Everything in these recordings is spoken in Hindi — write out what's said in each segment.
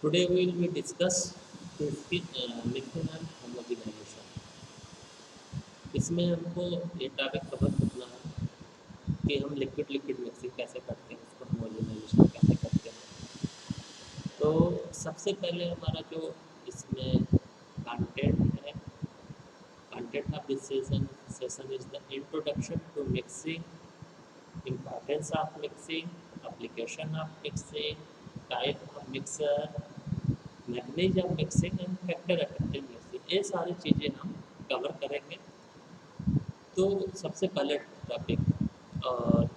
Today we will be discuss mixing and homogenization. इसमें हमको ये टॉपिक कवर करना है कि हम लिक्विड लिक्विड मिक्सिंग कैसे करते हैं, उसको होमोजेनाइजेशन कैसे करते हैं। तो सबसे पहले हमारा जो इसमें कंटेंट है, content of this session is the introduction to mixing, importance of mixing, application of mixing, type of mixer, mechanism mixing and factor effective mixing, ये सारी चीज़ें हम कवर करेंगे। तो सबसे पहले टॉपिक और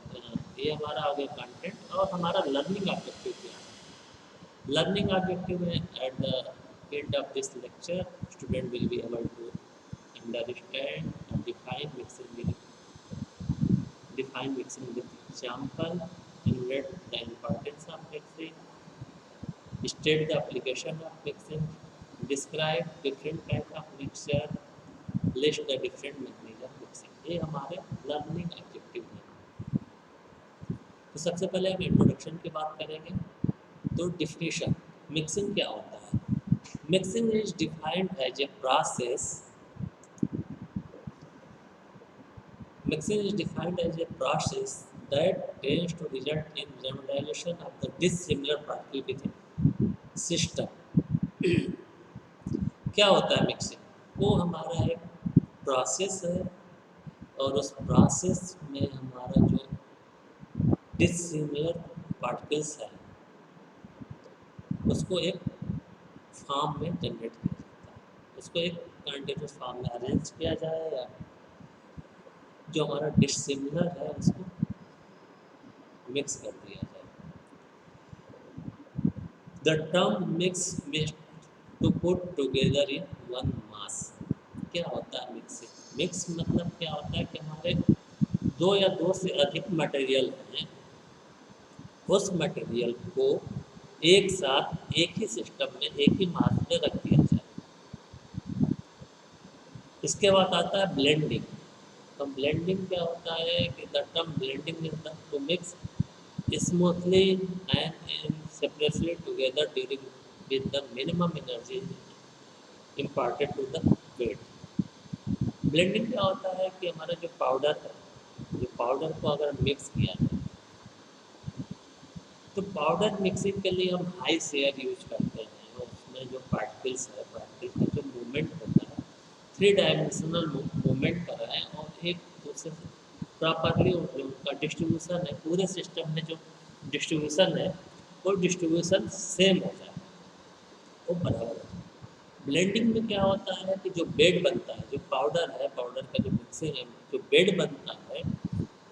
ये हमारा आ गया कंटेंट और हमारा लर्निंग ऑब्जेक्टिव क्या है। लर्निंग ऑब्जेक्टिव में at the end of this lecture student will be able to understand and define mixing with example, enumerate the importance of mixing, state the application of mixing, describe different type of mixture, list the different mechanism mixing। ये हमारे लर्निंग ऑब्जेक्टिव है। तो सबसे पहले हम इंट्रोडक्शन की बात करेंगे। तो डिफिनीशन, मिक्सिंग क्या होता है। Mixing is defined as a process, mixing is defined as a process that tends to result in generalization of the dissimilar particle within system। क्या होता है मिक्सिंग? वो हमारा एक प्रोसेस है और उस प्रोसेस में हमारा जो डिसिमिलर पार्टिकल्स है उसको एक फॉर्म में जनरेट किया जाता है, उसको एक कंटिन्यूस फॉर्म में अरेंज किया जाए या जो हमारा डिसिमिलर है उसको मिक्स कर दिया जाए। The term mix means to put together in one mass. क्या होता है मिक्सिंग? मिक्स मतलब क्या होता है कि हमारे दो या दो से अधिक मटेरियल हैं, उस मटेरियल को एक साथ एक ही सिस्टम में एक ही मास में रख दिया जाए। इसके बाद आता है ब्लेंडिंग। तो ब्लेंडिंग क्या होता है कि the term blending is the to mix smoothly and separately together during with the minimum energy imparted to the wet. Blending क्या होता है कि हमारा जो पाउडर है, जो पाउडर को अगर मिक्स किया जाए तो पाउडर मिक्सिंग के लिए हम हाई शेयर यूज करते हैं और उसमें जो पार्टिकल्स है, पार्टिकल्स का जो मूवमेंट होता है थ्री डायमेंशनल मूवमेंट कर रहा है और एक दूसरे से प्रॉपरली उनका डिस्ट्रीब्यूशन है, पूरे सिस्टम में जो डिस्ट्रीब्यूशन है वो डिस्ट्रीब्यूशन सेम हो जाए, वो बराबर हो जाए। ब्लेंडिंग में क्या होता है कि जो बेड बनता है, जो पाउडर है, पाउडर का जो मिक्सिंग है, जो बेड बनता है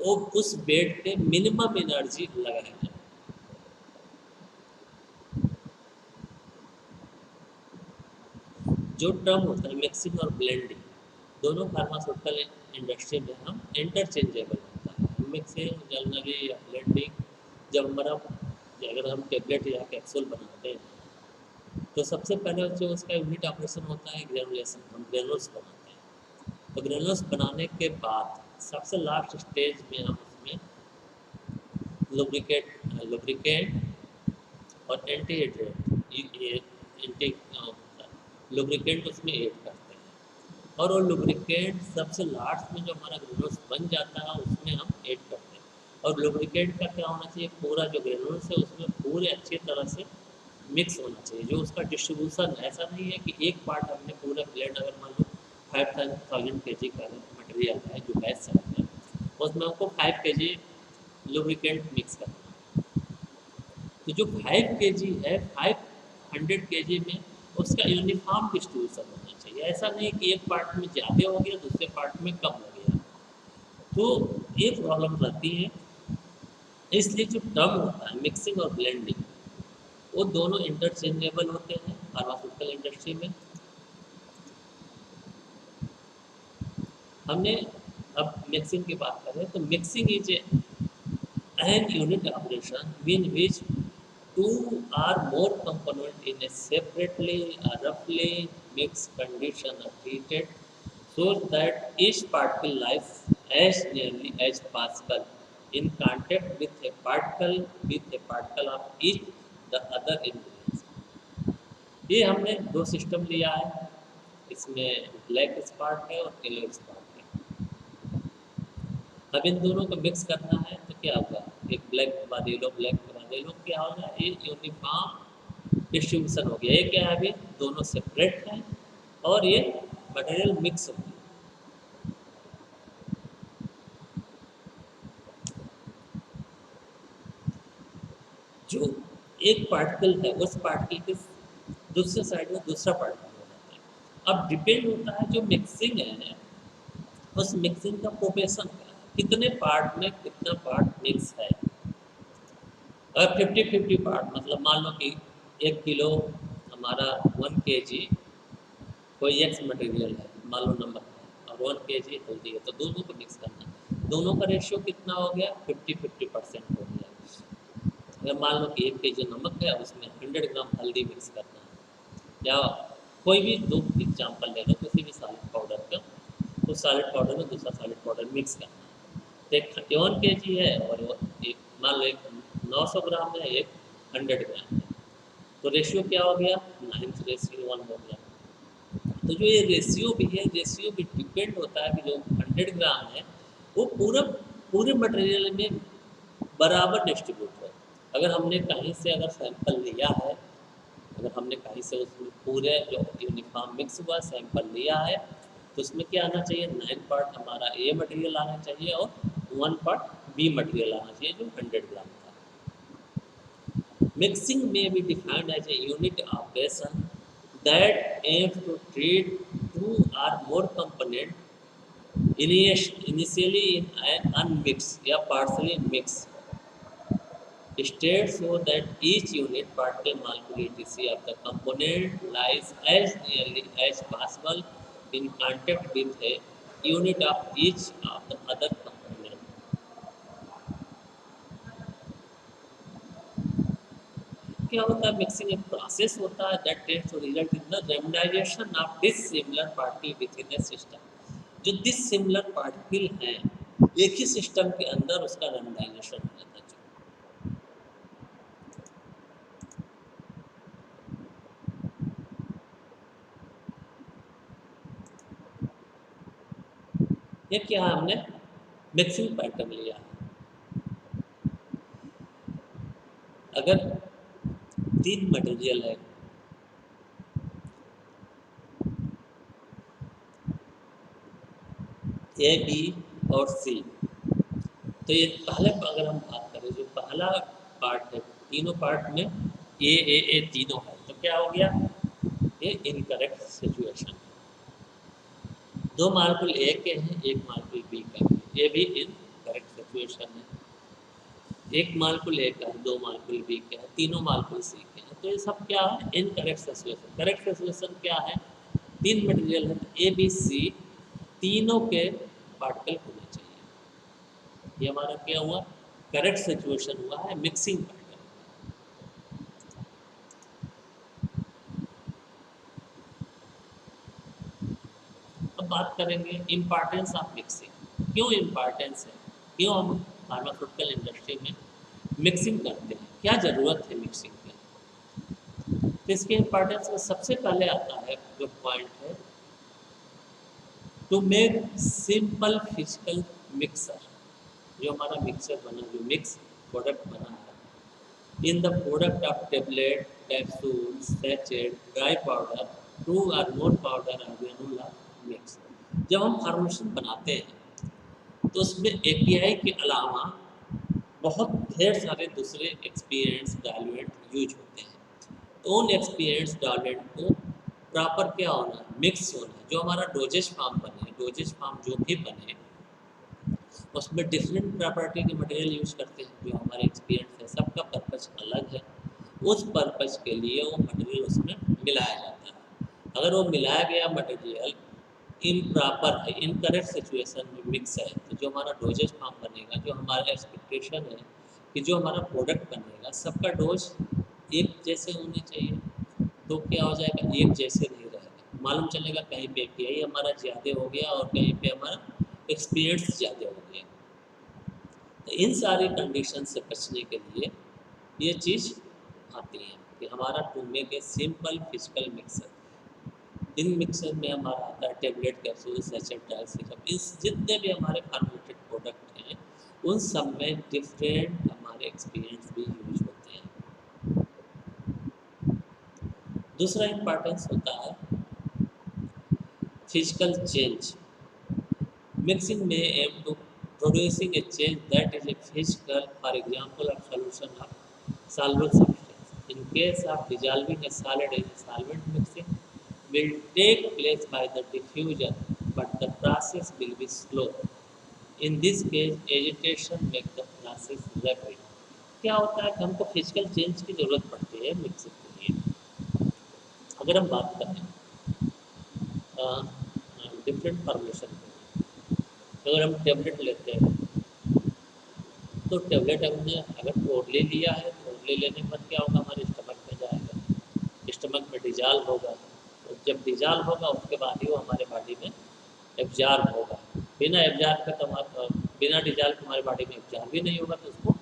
वो उस बेड पे मिनिमम एनर्जी लगाया है। जो टर्म होता है मिक्सिंग और ब्लेंडिंग, दोनों फार्मास्यूटिकल इंडस्ट्री में हम इंटरचेंजेबल होता है। मिक्सिंग जनरली या ब्लेंडिंग जब हमारा अगर हम टेबलेट या कैप्सूल बनाते हैं तो सबसे पहले जो उसका यूनिट ऑपरेशन होता है ग्रेनुलेशन, हम ग्रेनुल्स बनाते हैं। तो ग्रेनुल्स बनाने के बाद सबसे लास्ट स्टेज में हम उसमें लुब्रिकेंट और एंटी लुब्रिकेंट उसमें ऐड करते हैं और वो लुब्रिकेंट सबसे लास्ट में जो हमारा ग्रेनुल्स बन जाता है उसमें हम ऐड करते हैं। और लुब्रिकेंट का क्या होना चाहिए, पूरा जो ग्रेनुल्स है उसमें पूरे अच्छी तरह से मिक्स होना चाहिए। जो उसका डिस्ट्रीब्यूशन है, ऐसा नहीं है कि एक पार्ट हमने पूरा ब्लेंड, अगर मान लो 5000 kg का मटेरियल है जो बैच साइज है उसमें हमको 5 kg लुब्रिकेंट मिक्स करना है। तो जो 5 kg है, 500 kg में उसका यूनिफॉर्म डिस्ट्रीब्यूशन होना चाहिए। ऐसा नहीं कि एक पार्ट में ज़्यादा हो गया दूसरे पार्ट में कम हो गया, तो ये प्रॉब्लम रहती है। इसलिए जो टर्म होता है मिक्सिंग और ब्लेंडिंग वो दोनों इंटरचेंजेबल होते हैं फार्मास्यूटिकल इंडस्ट्री में। हमने अब मिक्सिंग की बात करें तो mixing is an unit operation in which two or more components in a separately or roughly mixed condition are treated so that each particle lies as nearly as possible in contact with a particle of each the other ingredients। ये हमने दो सिस्टम लिया है, इसमें ब्लैक स्पॉट है और येलो स्पॉट है। अब इन दोनों को मिक्स करना है तो क्या होगा, एक ब्लैक के बाद येलो, ब्लैक के बाद येलो, क्या होगा, ये यूनिफॉर्म डिस्ट्रीब्यूशन हो गया। ये क्या है, अभी दोनों सेपरेट हैं और ये मटेरियल मिक्स हो गया। जो एक पार्टिकल है उस पार्टिकल के दूसरे साइड में दूसरा पार्टिकल हो जाता है। अब डिपेंड होता है जो मिक्सिंग है, उस मिक्सिंग का प्रोपेशन क्या है, कितने पार्ट में कितना पार्ट मिक्स है। अगर 50-50 पार्ट, मतलब मान लो कि 1 किलो हमारा 1 kg कोई एक्स मटेरियल है, मान लो नमक है, और 1 kg हल्दी है, तो दोनों को मिक्स करना है। दोनों का रेशियो कितना हो गया, 50-50% हो गया। अगर मान लो कि 1 kg नमक है, उसमें 100 ग्राम हल्दी मिक्स करना है, या कोई भी दो एग्जाम्पल ले लो किसी भी सॉलिड पाउडर का, उस सॉलिड पाउडर में दूसरा सॉलिड पाउडर मिक्स करना है। तो एक 31 kg है और एक मान लो एक 900 ग्राम है, एक 100 ग्राम है, तो रेशियो क्या हो गया, 9:1 हो गया। तो जो ये रेशियो भी है, रेशियो भी डिपेंड होता है कि जो 100 ग्राम है वो पूरे मटेरियल में बराबर डिस्ट्रीब्यूट हो। अगर हमने कहीं से अगर सैंपल लिया है, अगर हमने कहीं से उसमें पूरे जो यूनिफॉर्म मिक्स हुआ सैंपल लिया है, तो उसमें क्या आना चाहिए, 9 पार्ट हमारा ए मटेरियल आना चाहिए और 1 पार्ट बी मटेरियल आना चाहिए जो 100 ग्राम था। Mixing may be defined as a unit operation that aims to treat two or more components initially in an unmixed or partially mixed state so that each unit particle molecule etc. of the component lies as nearly as possible in contact with a unit of each of the other component. क्या होता है, मिक्सिंग एक प्रोसेस होता है that tends to result in the randomisation of dissimilar particle within the system. जो डिसिमिलर पार्टिकल हैं एक ही सिस्टम के अंदर उसका रेमडाइजेशन हो जाता है। ये क्या है, हमने मिक्सिंग पैटर्न लिया। अगर 3 मटेरियल है, ए बी और सी, तो ये पहले अगर हम बात करें जो पहला पार्ट है, तीनों पार्ट में ए तीनों है, तो क्या हो गया, ये इनकरेक्ट सिचुएशन है। 2 मार्कुल ए के हैं, 1 मार्कुल बी का है, ये भी इनकरेक्ट सिचुएशन है। 1 मार्कुल ए का है, 2 मार्कुल बी का है, तीनों मार्कुल सी के हैं, तो ये सब क्या है, इनकरेक्ट सिचुएशन। करेक्ट सिचुएशन क्या है, 3 मटेरियल है, ए बी सी तीनों के पार्टिकल होने चाहिए। ये हमारा क्या हुआ, करेक्ट सिचुएशन हुआ है, मिक्सिंग पार्टिकल। अब बात करेंगे इम्पॉर्टेंस ऑफ मिक्सिंग। क्यों इम्पॉर्टेंस है, क्यों हम फार्मास्यूटिकल इंडस्ट्री में मिक्सिंग करते हैं, क्या ज़रूरत है मिक्सिंग की। तो इसके इम्पॉर्टेंस में सबसे पहले आता है जो पॉइंट है, to make simple physical mixer. जो हमारा मिक्सर बना, जो मिक्स प्रोडक्ट बना है, in the product of tablet, capsule, sachet, dry powder, 2 or more powder और ग्रेनुला मिक्स। जब हम फार्मेशन बनाते हैं तो उसमें एपीआई के अलावा बहुत ढेर सारे दूसरे एक्सपीरियंस डायलुएंट यूज होते हैं। तो उन एक्सपीरियंस डायलुएंट को प्रॉपर क्या होना है, मिक्स होना है। जो हमारा डोजेज फॉर्म बने, डोजेज फॉर्म जो भी बने, उसमें डिफरेंट प्रॉपर्टी के मटेरियल यूज करते हैं। जो हमारे एक्सपीरियंस है सबका पर्पज़ अलग है, उस पर्पज़ के लिए वो मटेरियल उसमें मिलाया जाता है। अगर वो मिलाया गया मटेरियल इम्प्रॉपर है, इनकरेक्ट सिचुएशन में मिक्स है, तो जो हमारा डोजेज फॉर्म बनेगा, जो हमारा एक्सपेक्टेशन है कि जो हमारा प्रोडक्ट बनेगा सबका डोज एक जैसे होने चाहिए, तो क्या हो जाएगा, एक जैसे नहीं रहेगा। मालूम चलेगा कहीं पे पीआई हमारा ज़्यादा हो गया और कहीं पे हमारा एक्सपीरियंस ज़्यादा हो गया। तो इन सारी कंडीशन से बचने के लिए ये चीज़ आती है। कि हमारा to make a simple physical mixer. इन मिक्सर में हमारा आता है tablet, capsule, sachet, dry, syrup, इस जितने भी हमारे फॉर्मुलेटेड प्रोडक्ट हैं उन सब में डिफरेंट हमारे एक्सपीरियंस भी यूज होते हैं। दूसरा इम्पॉर्टेंस होता है physical change. Mixing may aim to producing a change that is a physical, for example, of solution of soluble substance. In case of dissolving a solid in a solvent, mixing will take place by the diffusion, but the process will be slow. In this case, agitation makes the process rapid. क्या होता है कि हमको फिजिकल चेंज की ज़रूरत पड़ती है मिक्सिंग के लिए। अगर हम बात करें डिफरेंट फॉर्मेशन की, अगर हम टेबलेट लेते हैं तो टेबलेट हमने अगर ओरली लिया है तो ओरली लेने के बाद क्या होगा, हमारे स्टमक में जाएगा, स्टमक में डिजॉल्व होगा, और जब डिजॉल्व होगा उसके बाद ही वो हमारे बॉडी में एब्जॉर्ब होगा। बिना एब्जॉर्ब के तो बिना डिजॉल्व के हमारे बॉडी में एब्जॉर्ब भी नहीं होगा, तो उसको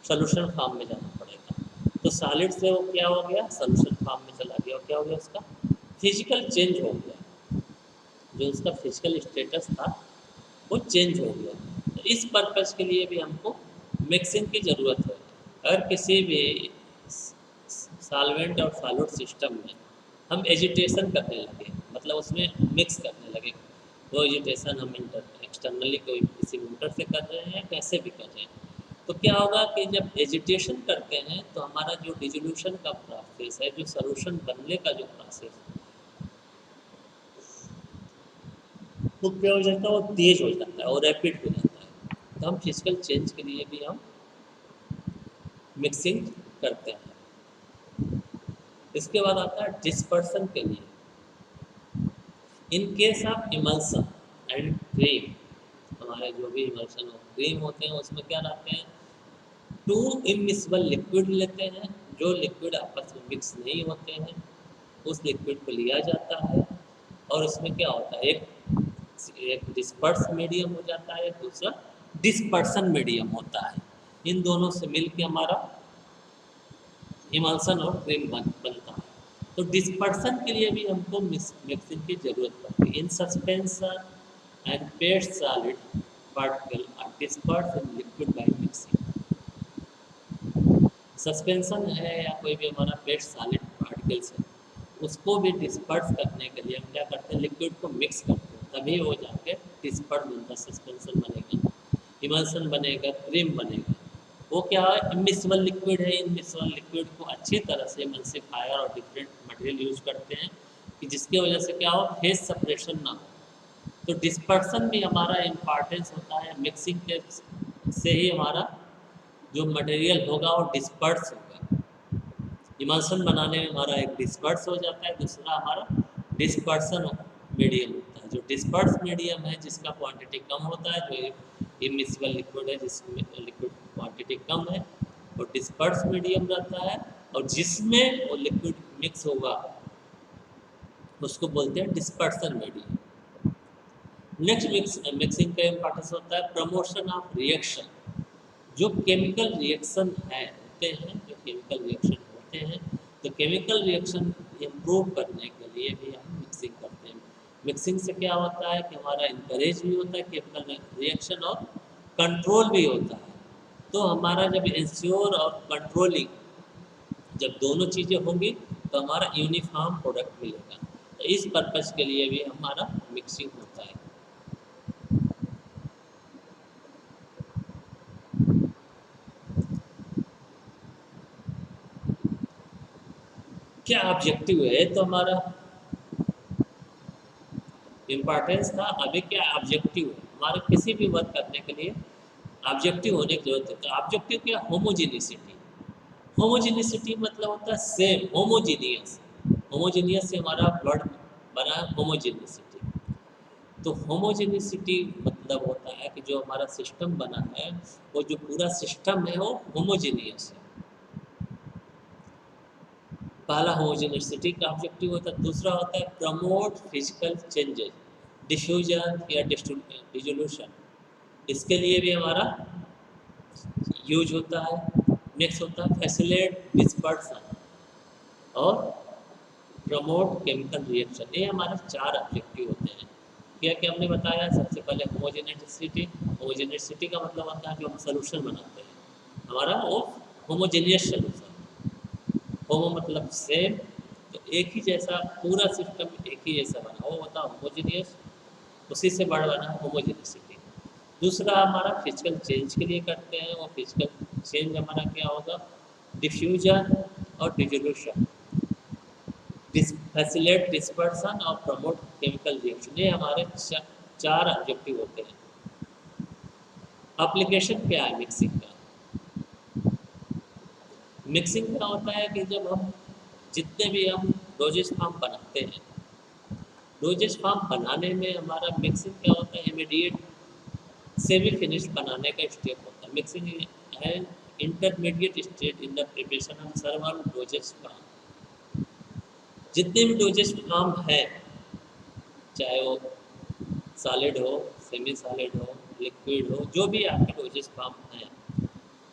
सोल्यूशन फॉर्म में जाना पड़ेगा। तो सॉलिड से वो क्या हो गया, सोल्यूशन फॉर्म में चला गया, और क्या हो गया, उसका फिजिकल चेंज हो गया, जो उसका फिजिकल स्टेटस था वो चेंज हो गया। तो इस पर्पज़ के लिए भी हमको मिक्सिंग की ज़रूरत है। अगर किसी भी सॉल्वेंट और सॉलिड सिस्टम में हम एजिटेशन करने लगे, मतलब उसमें मिक्स करने लगे, वो एजिटेशन हम एक्सटर्नली कोई किसी मोटर से कर रहे हैं, कैसे भी कर रहे हैं, तो क्या होगा कि जब एजिटेशन करते हैं तो हमारा जो डिसोल्यूशन का प्रोसेस है, जो सॉल्यूशन बनने का जो प्रोसेस है, वो क्या हो जाता है, वो तेज हो जाता है और रैपिड हो जाता है। तो हम फिजिकल चेंज के लिए भी हम मिक्सिंग करते हैं। इसके बाद आता है डिस्पर्सन के लिए। In case of emulsion and cream, हमारे जो भी इमल्सन और क्रीम होते हैं उसमें क्या रहते हैं, टू इमिसिबल लिक्विड लेते हैं, जो लिक्विड आपस में मिक्स नहीं होते हैं, उस लिक्विड को लिया जाता है, और उसमें क्या होता है, एक डिस्पर्स मीडियम हो जाता है, दूसरा डिस्पर्सन मीडियम होता है। इन दोनों से मिलकर हमारा इमल्सन और क्रीम बनता है। तो डिस्पर्सन के लिए भी हमको मिक्सिंग की ज़रूरत पड़ती है। In suspension and paste solid particle are disperse in liquid by mixing. Suspension है या कोई भी हमारा पेस्ट सॉलिड पार्टिकल्स है, उसको भी डिस्पर्स करने के लिए हम क्या करते हैं, लिक्विड को मिक्स करते हैं, तभी हो जाके डिस्पर्स बनता, सस्पेंशन बनेगा, इमल्सन बनेगा, क्रीम बनेगा। वो क्या है, इमिसिबल लिक्विड है। इमिसिबल लिक्विड को अच्छी तरह से एमल्सिफायर और डिफरेंट मटेरियल यूज करते हैं कि जिसकी वजह से क्या हो, फेज सेपरेशन ना हो। तो डिस्पर्सन भी हमारा इम्पॉर्टेंस होता है। मिक्सिंग के से ही हमारा जो मटेरियल होगा वो डिस्पर्स होगा। इमल्सन बनाने में हमारा एक डिस्पर्स हो जाता है, दूसरा हमारा डिस्पर्सन मीडियम होता है। जो डिस्पर्स मीडियम है जिसका क्वांटिटी कम होता है, जो इमिसिबल लिक्विड है जिसमें लिक्विड क्वांटिटी कम है, वो डिस्पर्स मीडियम रहता है, और जिसमें वो लिक्विड मिक्स होगा उसको बोलते हैं डिस्पर्सन मीडियम। नेक्स्ट मिक्सिंग का इम्पोर्टेंस होता है प्रमोशन ऑफ रिएक्शन। जो केमिकल रिएक्शन है होते हैं, जो केमिकल रिएक्शन होते हैं, तो केमिकल रिएक्शन इम्प्रूव करने के लिए भी हम मिक्सिंग करते हैं। मिक्सिंग से क्या होता है कि हमारा इंकरेज भी होता है केमिकल रिएक्शन, और कंट्रोल भी होता है। तो हमारा जब इंश्योर और कंट्रोलिंग जब दोनों चीज़ें होंगी तो हमारा यूनिफॉर्म प्रोडक्ट मिलेगा। तो इस पर्पज़ के लिए भी हमारा मिक्सिंग होता है। क्या ऑब्जेक्टिव है, तो हमारा इम्पॉर्टेंस था। अभी क्या ऑब्जेक्टिव है, हमारे किसी भी वर्क करने के लिए ऑब्जेक्टिव होने की जरूरत है। तो ऑब्जेक्टिव क्या, होमोजीनिसिटी। होमोजीनिसिटी मतलब होता है सेम, होमोजीनियस। होमोजीनियस से हमारा वर्ड बना है होमोजीनिसिटी। तो होमोजीनिसिटी मतलब होता है कि जो हमारा सिस्टम बना है, वो जो पूरा सिस्टम है वो होमोजीनियस है। पहला होमोजेनिसिटी का ऑब्जेक्टिव होता है। दूसरा होता है प्रमोट फिजिकल चेंजेस, डिफ्यूजन या डिसोल्यूशन। इसके लिए भी हमारा यूज होता है। नेक्स्ट होता है फैसिलिटेट डिस्पर्सन, और प्रमोट केमिकल रिएक्शन। ये हमारे 4 ऑब्जेक्टिव होते हैं। क्या क्या हमने बताया? सबसे पहले होमोजेनिसिटी। होमोजेनिसिटी का मतलब होता है जो हम सोल्यूशन बनाते हैं हमारा वो होमोजेनियस सोल्यूशन। होमो मतलब सेम, तो एक ही जैसा पूरा सिस्टम एक ही जैसा बना वो होता है होमोजेनियस। उसी से बड़ा बना होमोजेनिसिटी। दूसरा हमारा फिजिकल चेंज के लिए करते हैं, वो फिजिकल चेंज हमारा क्या होगा? डिफ्यूजन और डिजोल्यूशन। फैसिलेट डिस्पर्सन और प्रमोट केमिकल रिएक्शन। ये हमारे 4 ऑब्जेक्टिव होते हैं। एप्लीकेशन क्या है मिक्सिंग का? मिक्सिंग क्या होता है कि जब हम जितने भी हम डोजेज फॉर्म बनाते हैं, डोजेज फॉर्म बनाने में हमारा मिक्सिंग क्या होता है? इमीडिएट सेमी फिनिश बनाने का स्टेप होता है। Mixing and intermediate state in the preparation of सर्वल doses form. जितने भी डोजेज फॉर्म है, चाहे वो सॉलिड हो, सेमी सॉलिड हो, लिक्विड हो, जो भी आपके डोजेज फॉर्म हैं,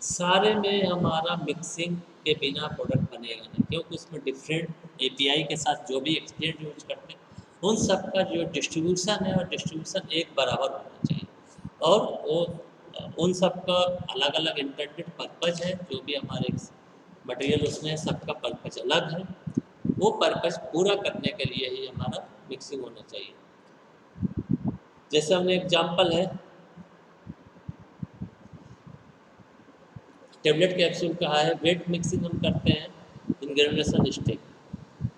सारे में हमारा मिक्सिंग के बिना प्रोडक्ट बनेगा नहीं, क्योंकि उसमें डिफरेंट एपीआई के साथ जो भी एक्सचेंज यूज करते हैं उन सब का जो डिस्ट्रीब्यूशन है और डिस्ट्रीब्यूशन एक बराबर होना चाहिए। और वो उन सब का अलग अलग इंटेंडेड पर्पज है। जो भी हमारे मटेरियल उसमें है, सबका पर्पज अलग है। वो पर्पज पूरा करने के लिए ही हमारा मिक्सिंग होना चाहिए। जैसे हमने एग्जाम्पल है टेबलेट कैप्सूल का है, वेट मिक्सिंग हम करते हैं इन ग्रेनुलेशन स्टेज।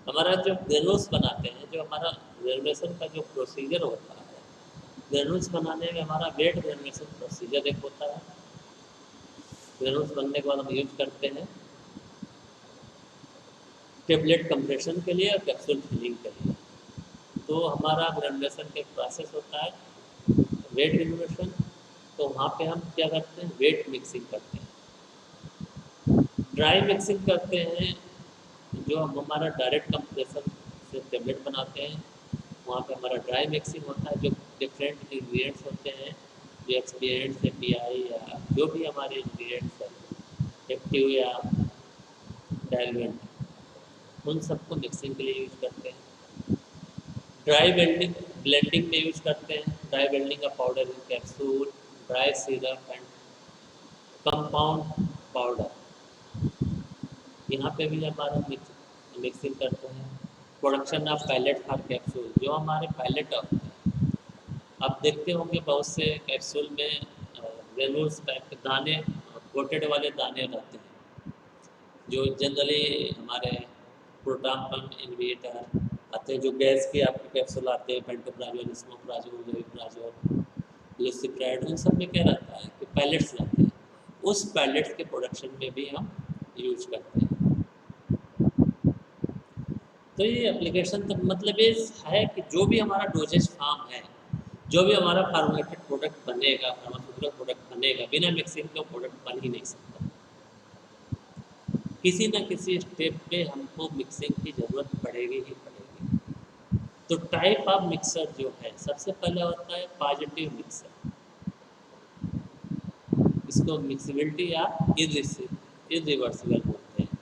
हमारा जो ग्रेनुल्स बनाते हैं, जो हमारा ग्रेनुलेशन का जो प्रोसीजर होता है, ग्रेनुल्स बनाने में हमारा वेट ग्रेनुलेशन प्रोसीजर एक होता है। ग्रेनुल्स बनने के बाद हम यूज करते हैं टेबलेट कंप्रेशन के लिए और कैप्सूल फिलिंग के लिए। तो हमारा ग्रेनुलेशन का एक प्रोसेस होता है वेट ग्रेनुलेशन। तो वहाँ पे हम क्या करते हैं? वेट मिक्सिंग करते हैं। ड्राई मिक्सिंग करते हैं जो हम हमारा डायरेक्ट कंप्रेशन से टेबलेट बनाते हैं, वहाँ पे हमारा ड्राई मिक्सिंग होता है। जो डिफरेंट इंग्रेडिएंट्स होते हैं, जो एक्सपीरियंट्स ए पी आई या जो भी हमारे इंग्रेडिएंट्स हैं, एक्टिव या डायलुएंट, उन सबको मिक्सिंग के लिए यूज करते हैं। ड्राई ब्लेंडिंग में यूज करते हैं। ड्राई ब्लेंडिंग का powder capsule, dry syrup and compound powder, यहाँ पे भी हमारा मिक्सिंग करते हैं। Production of pellet for capsule, जो हमारे पैलेट होते हैं, आप देखते होंगे बहुत से कैप्सूल में ग्रेनुल्स टाइप के दाने, कोटेड वाले दाने रहते हैं, जो जनरली हमारे प्रोटॉन पंप इनहिबिटर आते हैं, जो गैस के आपके कैप्सूल आते हैं, पेंटोप्राजोल, स्मोप्राजोल, लेविप्राजोल, लुसिप्राइड, उन सब में क्या रहता है कि पैलेट्स रहते हैं। उस पैलेट्स के प्रोडक्शन में भी हम यूज करते हैं। तो ये एप्लीकेशन तो मतलब ये है कि जो भी हमारा डोजेज फॉर्म है, जो भी हमारा फार्मूलेटेड प्रोडक्ट बनेगा, फार्मास्यूटिकल प्रोडक्ट बनेगा, बिना मिक्सिंग के प्रोडक्ट बन ही नहीं सकता। किसी न किसी स्टेप पे हमको मिक्सिंग की ज़रूरत पड़ेगी ही पड़ेगी। तो टाइप ऑफ मिक्सर जो है, सबसे पहले होता है पॉजिटिव मिक्सर। इसको मिक्सिबिलिटी या इरिवर्सिबल बोलते हैं।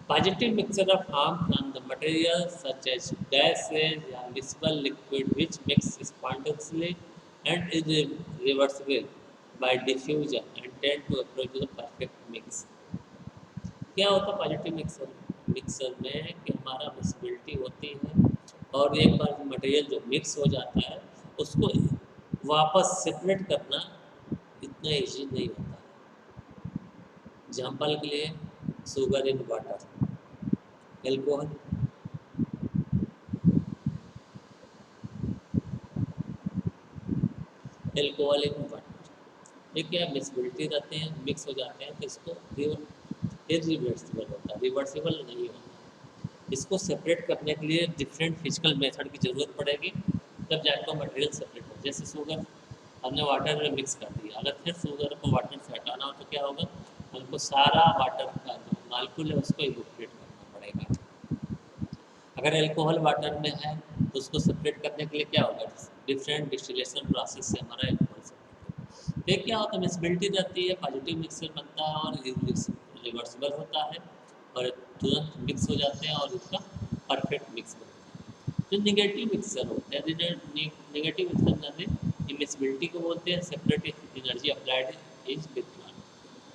Positive mixture of form from the materials such as gases or miscible liquid which mix spontaneously and is reversible by diffusion and tend to produce a perfect mix. क्या होता है पॉजिटिव मिक्सर? मिक्सर में कि हमारा मिक्सिबिलिटी होती है और एक बार मटेरियल जो मिक्स हो जाता है उसको वापस सेपरेट करना इतना ईजी नहीं होता है। एग्जाम्पल के लिए sugar in water, alcohol, alcohol in water, ये क्या मिक्सिबिलिटी रहते हैं, मिक्स हो जाते हैं, तो इसको इरिवर्सिबल होता है, रिवर्सिबल नहीं होता। इसको सेपरेट करने के लिए डिफरेंट फिजिकल मेथड की ज़रूरत पड़ेगी, तब जाकर मटेरियल सेपरेट हो। जैसे शुगर हमने वाटर में मिक्स कर दिया, अगर फिर शुगर को वाटर से हटाना हो तो क्या होगा? हमको सारा वाटर का जो मालिक्यूल है उसको इवोपरेट करना पड़ेगा। अगर एल्कोहल वाटर में है तो उसको सेपरेट करने के लिए क्या होगा? डिफरेंट डिस्टिलेशन प्रोसेस से हमारा एल्कोहल सेपरेट होगा। तो क्या होता है? मिक्सिबिलिटी रहती है, पॉजिटिव मिक्सर बनता है और रिवर्सिबल होता है। और तुरंत मिक्स हो जाते हैं और उसका परफेक्ट मिक्स बनता है। जो निगेटिव मिक्सर होते हैं, निगेटिव मिक्सर में इमिसिबिलिटी को बोलते हैं, separate energy applied is with.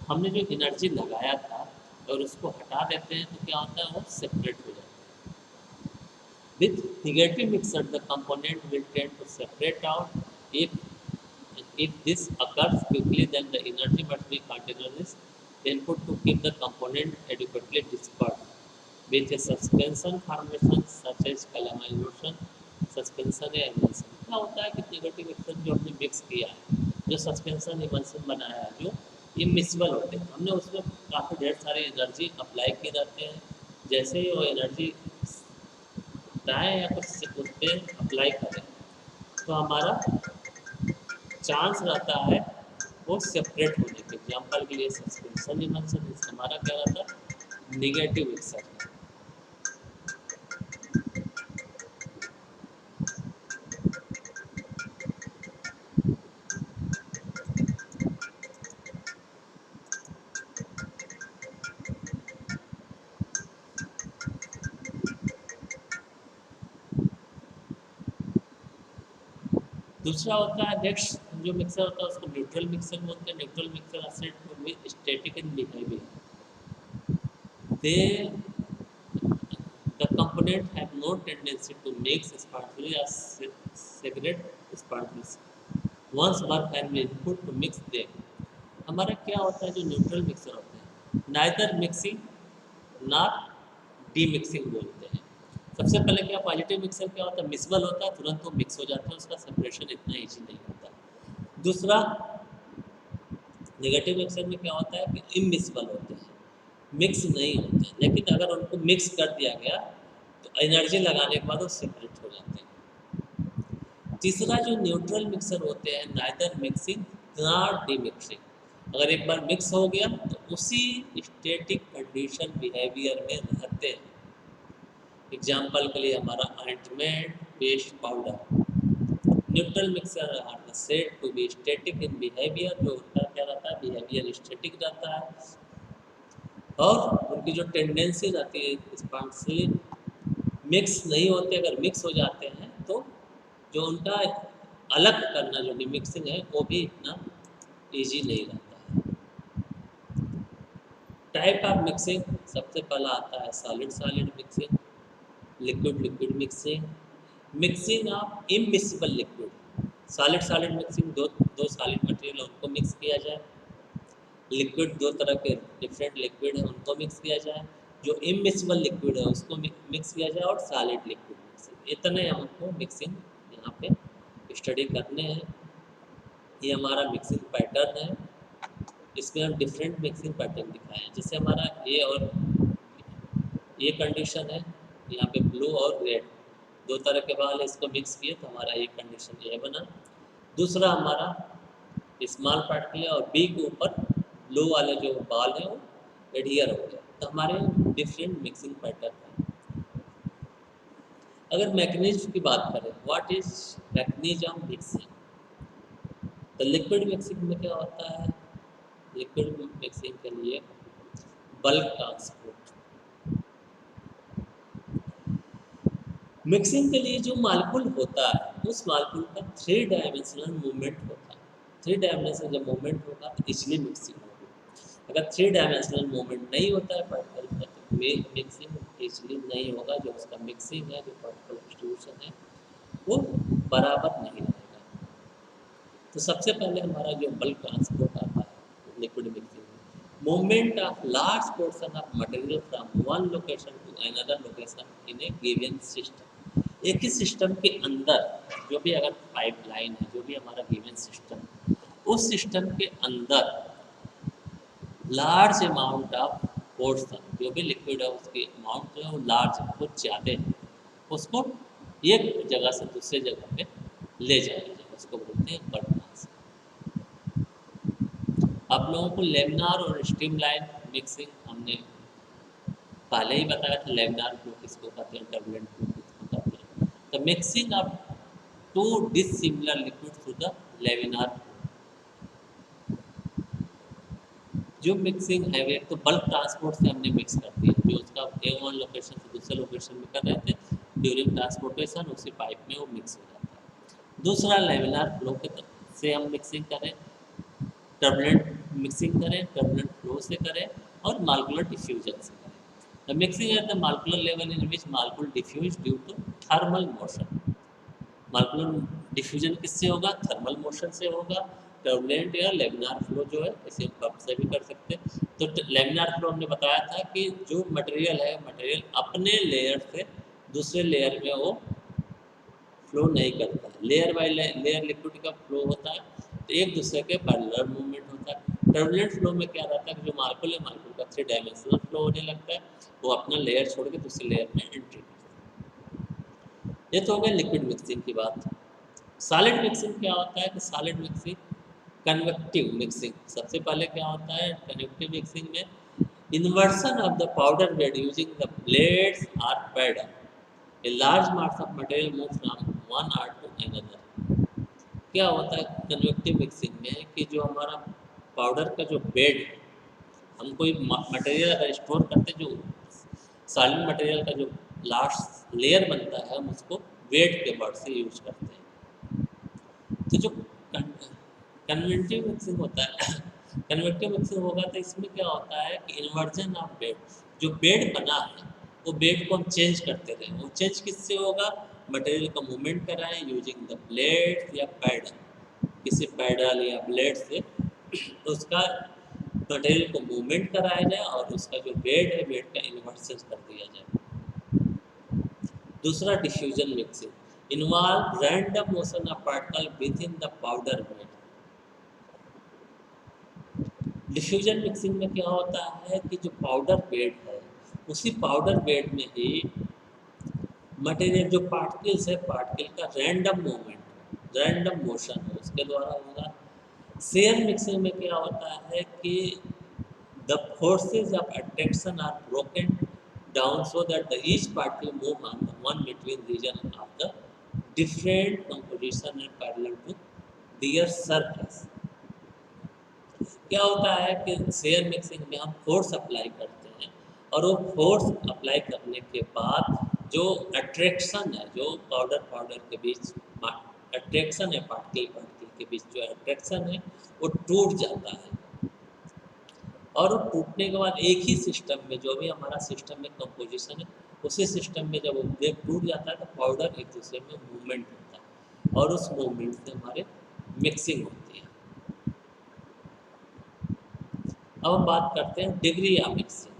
हमने जो एनर्जी लगाया था और उसको हटा देते हैं तो क्या होता है, वो सेपरेट हो जाता है। With negative mixer, the component will tend to separate out. If if this occurs quickly, then the energy must be continuous input to keep the component adequately dispersed. With a suspension formation such as calamization, suspension या emulsion, क्या होता है कि नेगेटिव मिक्सर जो हमने मिक्स किया है, जो सस्पेंशन इमल्सन बनाया है, जो इमिसिबल होते हैं, हमने उसमें काफ़ी ढेर सारी एनर्जी अप्लाई किए जाते हैं। जैसे ही वो एनर्जी दाएँ या कुछ उस पर अप्लाई करें तो हमारा चांस रहता है वो सेपरेट होने के। एग्जाम्पल के लिए सस्पेंशन इमल्सन, हमारा क्या रहता है, निगेटिव मिक्सर। दूसरा होता है नेक्स्ट जो मिक्सर होता है उसको न्यूट्रल मिक्सर बोलते हैं। Neutral mixer asset to be static in behaviour. They the component have no tendency to mix spontaneously or segregate spontaneously. Once work has been input to mix them, हमारा क्या होता है जो न्यूट्रल मिक्सर होते हैं, neither mixing not D mixing बोलते हैं। सबसे पहले क्या पॉजिटिव मिक्सर क्या होता है, मिक्सबल होता है, तुरंत वो मिक्स हो जाता है, उसका सेपरेशन इतना ईजी नहीं होता। दूसरा नेगेटिव मिक्सर में क्या होता है कि इमिक्सबल होते हैं, मिक्स नहीं होते, लेकिन अगर उनको मिक्स कर दिया गया तो एनर्जी लगाने के बाद वो सेपरेट हो जाते हैं। तीसरा जो न्यूट्रल मिक्सर होते हैं, neither mixing not D mixing. अगर एक बार मिक्स हो गया तो उसी स्टैटिक कंडीशन बिहेवियर में रहते हैं। एग्जाम्पल के लिए हमारा ointment, paste, powder. Neutral mixer are the said to be static in behaviour, जो उनका क्या रहता है, बिहेवियर स्टैटिक रहता है और उनकी जो टेंडेंसी रहती है स्पॉन्सली मिक्स नहीं होते। अगर मिक्स हो जाते हैं तो जो उनका अलग करना जो मिक्सिंग है वो भी इतना ईजी नहीं रहता है। टाइप ऑफ मिक्सिंग सबसे पहला आता है solid solid mixing, liquid liquid mixing, mixing of immiscible liquid. Solid solid mixing, दो सॉलिड मटेरियल उनको मिक्स किया जाए। लिक्विड, दो तरह के डिफरेंट लिक्विड है उनको मिक्स किया जाए। जो इमिसिबल लिक्विड है उसको मिक्स किया जाए और सॉलिड लिक्विड मिक्सिंग, इतने हमको मिक्सिंग यहाँ पे स्टडी करने हैं। ये हमारा मिक्सिंग पैटर्न है, इसमें हम डिफरेंट मिक्सिंग पैटर्न दिखाए हैं। जैसे हमारा ए और ये कंडीशन है, यहाँ पे ब्लू और रेड दो तरह के बाल है, इसको मिक्स किए तो हमारा ये कंडीशन ये बना। दूसरा हमारा स्मॉल पार्टिकल है और बी के ऊपर ब्लू वाले जो बाल है वो एडहियर हो गया, तो हमारे डिफरेंट मिक्सिंग पैटर्न है। अगर मैकेनिज्म की बात करें, व्हाट इज मैकेनिज्म मिक्सिंग, तो लिक्विड मिक्सिंग में क्या होता है, लिक्विड मिक्सिंग के लिए बल्क ट्रांसपोर्ट। मिक्सिंग के लिए जो मालिक्यूल होता है उस मालिक्यूल का 3 डायमेंशनल मूवमेंट होता है। 3 डायमेंशनल जब मूवमेंट होगा तो इसलिए मिक्सिंग होगी। अगर 3 डायमेंशनल मूवमेंट नहीं होता है पार्टिकल का तो मिक्सिंग इसलिए नहीं होगा। जो उसका मिक्सिंग है, जो पार्टिकल डिस्ट्रीब्यूशन है वो बराबर नहीं रहेगा। तो सबसे पहले हमारा जो बल्क ट्रांसपोर्ट आता है लिक्विड मिक्सिंग में, movement of large portion of material from one location to another location in a given system. एक ही सिस्टम के अंदर जो भी अगर पाइपलाइन है, जो भी हमारा गिवन सिस्टम, उस सिस्टम के अंदर लार्ज अमाउंट ऑफ पोर्शन जो भी लिक्विड है उसकी अमाउंट जो है वो लार्ज है, बहुत ज़्यादा है, उसको एक जगह से दूसरे जगह पे ले जाया जाए, उसको बोलते हैं बल्क ट्रांसपोर्ट। आप लोगों को लेमिनार और स्ट्रीमलाइन मिक्सिंग हमने पहले ही बताया था। लेमिनार फ्लो किसको कहते हैं, टर्बुलेंट फ्लो किसको कहते हैं। The mixing of to dissimilar liquid through the laminar flow. जो मिक्सिंग है वो एक तो बल्क ट्रांसपोर्ट से हमने मिक्स कर दिया, जो उसका A1 लोकेशन से दूसरे लोकेशन में कर रहे थे, ड्यूरिंग ट्रांसपोर्टेशन उसी पाइप में वो मिक्स हो जाता है। दूसरा लेमिनार फ्लो के से हम मिक्सिंग करें, टर्बुलेंट मिक्सिंग करें, टर्बुलेंट फ्लो से करें और मालिकुलर डिफ्यूजन से करें। The mixing at the molecular level in which molecule diffuse due to thermal motion. Molecular diffusion किससे होगा? थर्मल मोशन से होगा। टर्बुलेंट या लेमिनार फ्लो जो है इसे हम पंप से भी कर सकते हैं। तो लेमिनार फ्लो हमने बताया था कि जो मटेरियल है, मटेरियल अपने लेयर से दूसरे लेयर में वो फ्लो नहीं करता है, लेयर बाय लेयर लिक्विड का फ्लो होता है, तो एक दूसरे के पैरेलल मूवमेंट होता है। टर्बुलेंट फ्लो में क्या रहता है कि जो मालिक्यूल है, मालिक्यूल का 3 डायमेंशनल फ्लो होने लगता है, वो अपना लेयर छोड़ के दूसरे लेयर में एंट्री करता है। ये तो हो गया लिक्विड मिक्सिंग की बात। सॉलिड मिक्सिंग क्या होता है कि सॉलिड मिक्सिंग कन्वेक्टिव मिक्सिंग। सबसे पहले क्या होता है कन्वेक्टिव मिक्सिंग में? Inversion of the powder bed using the blades or pad, a large mass of material moves from one art to another। क्या होता है कन्वेक्टिव मिक्सिंग में कि जो हमारा पाउडर का जो बेड है, हम कोई मटेरियल अगर स्टोर करते हैं, जो सॉलिड मटेरियल का जो लास्ट लेयर बनता है, हम उसको वेट के वर्ड से यूज करते हैं। तो जो कन्वेक्टिव मिक्सिंग होता है कन्वेक्टिव मिक्सिंग होगा तो इसमें क्या होता है कि इन्वर्जन ऑफ बेड, जो बेड बना है वो बेड को हम चेंज करते रहे। वो चेंज किससे होगा? मटेरियल का मूवमेंट कराएं यूजिंग द प्लेट या पैडल, किसी पैडल या ब्लेड से उसका मटेरियल को मूवमेंट कराया जाए और उसका जो बेड है, बेड का इन्वर्सन कर दिया जाए। दूसरा diffusion mixing involve random motion of particle within the powder bed. Diffusion mixing में क्या होता है कि जो पाउडर बेड है, उसी पाउडर बेड में ही मटेरियल जो पार्टिकल्स है, पार्टिकल का रैंडम मूवमेंट, रैंडम मोशन है, उसके द्वारा होगा। शेयर मिक्सिंग में क्या होता है कि the forces of attraction are broken down so that the each particle move on the one between region of the different composition and parallel to their surface. क्या होता है कि शेयर मिक्सिंग में हम फोर्स अप्लाई करते हैं और वो फोर्स अप्लाई करने के बाद जो अट्रैक्शन है, जो पाउडर पाउडर के बीच अट्रैक्शन है, पार्टिकल पार्टिकल के बीच जो अट्रैक्शन है वो टूट जाता है। और वो टूटने के बाद एक ही सिस्टम में, जो भी हमारा सिस्टम में कंपोजिशन है, उसी सिस्टम में जब वो ब्रेक टूट जाता है तो पाउडर एक दूसरे में मूवमेंट होता है और उस मूवमेंट से हमारे मिक्सिंग होती है। अब हम बात करते हैं डिग्री ऑफ मिक्सिंग।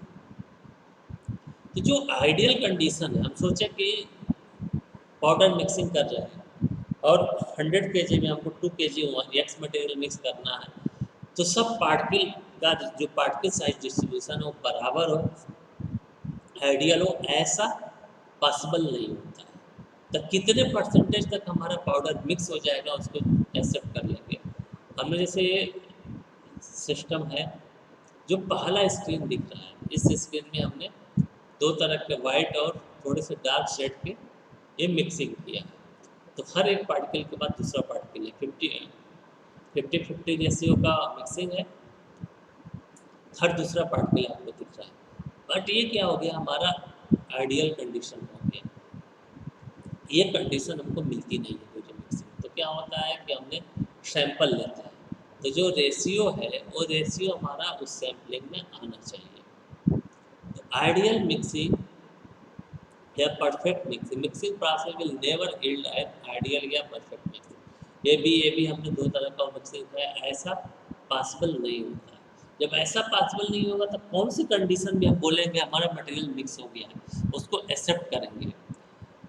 तो जो आइडियल कंडीशन है, हम सोचे कि पाउडर मिक्सिंग कर रहे हैं और 100 kg में हमको 2 kg एक्स मटेरियल मिक्स करना है, तो सब पार्टिकल का जो पार्टिकल साइज डिस्ट्रीब्यूशन है वो बराबर हो, आइडियल हो, ऐसा पॉसिबल नहीं होता है। तो कितने परसेंटेज तक हमारा पाउडर मिक्स हो जाएगा उसको एक्सेप्ट कर लेंगे। हमने जैसे सिस्टम है, जो पहला स्क्रीन दिख रहा है, इस स्क्रीन में हमने दो तरह के वाइट और थोड़े से डार्क शेड के ये मिक्सिंग किया है। तो हर एक पार्टिकल के बाद दूसरा पार्टिकल है, 50-50 रेशियो का मिक्सिंग है। हर दूसरा पार्टिकल आपको दिख रहा है। बट ये क्या हो गया, हमारा आइडियल कंडीशन हो गया। ये कंडीशन हमको मिलती नहीं है मुझे मिक्सिंग। तो क्या होता है कि हमने सैंपल लेते हैं, तो जो रेशियो है वो रेशियो हमारा उस सैम्पलिंग में आना चाहिए। तो आइडियल मिक्सिंग या perfect mixing, mixing process will never yield an ideal या परफेक्ट मिक्सिंग। ये भी हमने दो तरह का मिक्सिंग है, ऐसा पॉसिबल नहीं होता है। जब ऐसा पॉसिबल नहीं होगा तो कौन सी कंडीशन में हम बोलेंगे हमारा मटेरियल मिक्स हो गया है, उसको एक्सेप्ट करेंगे।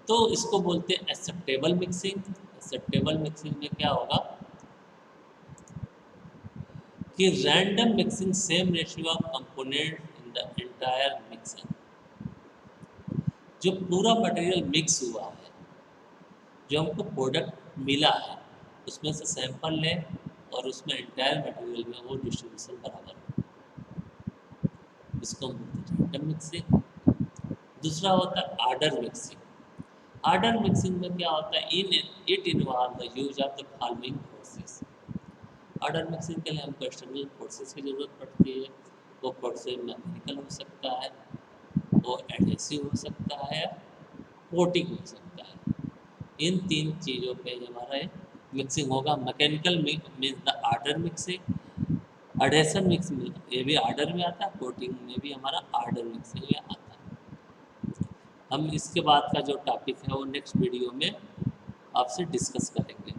तो इसको बोलते हैं एक्सेप्टेबल मिक्सिंग। एक्सेप्टेबल मिक्सिंग में क्या होगा कि random mixing same ratio of component in the entire mixing. जो पूरा मटेरियल मिक्स हुआ है, जो हमको प्रोडक्ट मिला है, उसमें से सैंपल लें और उसमें एंटायर मटेरियल में वो डिस्ट्रीब्यूशन बराबर हो, इसको हम बोलते हैं रैंडम मिक्सिंग। दूसरा होता है ऑर्डर मिक्सिंग। ऑर्डर मिक्सिंग में क्या होता है, in it involve the use of the following process. Order mixing के लिए हमको एक्सटर्नल फोर्सेस की ज़रूरत पड़ती है। वो फोर्सेस मैकेनिकल हो सकता है, वो एडहेसिव हो सकता है, कोटिंग हो सकता है। इन 3 चीज़ों पे हमारा ये मिक्सिंग होगा। Mechanical means the order mixing, adhesion mix में ये भी ऑर्डर में आता है, कोटिंग में भी हमारा ऑर्डर मिक्सिंग में आता है। हम इसके बाद का जो टॉपिक है वो नेक्स्ट वीडियो में आपसे डिस्कस करेंगे।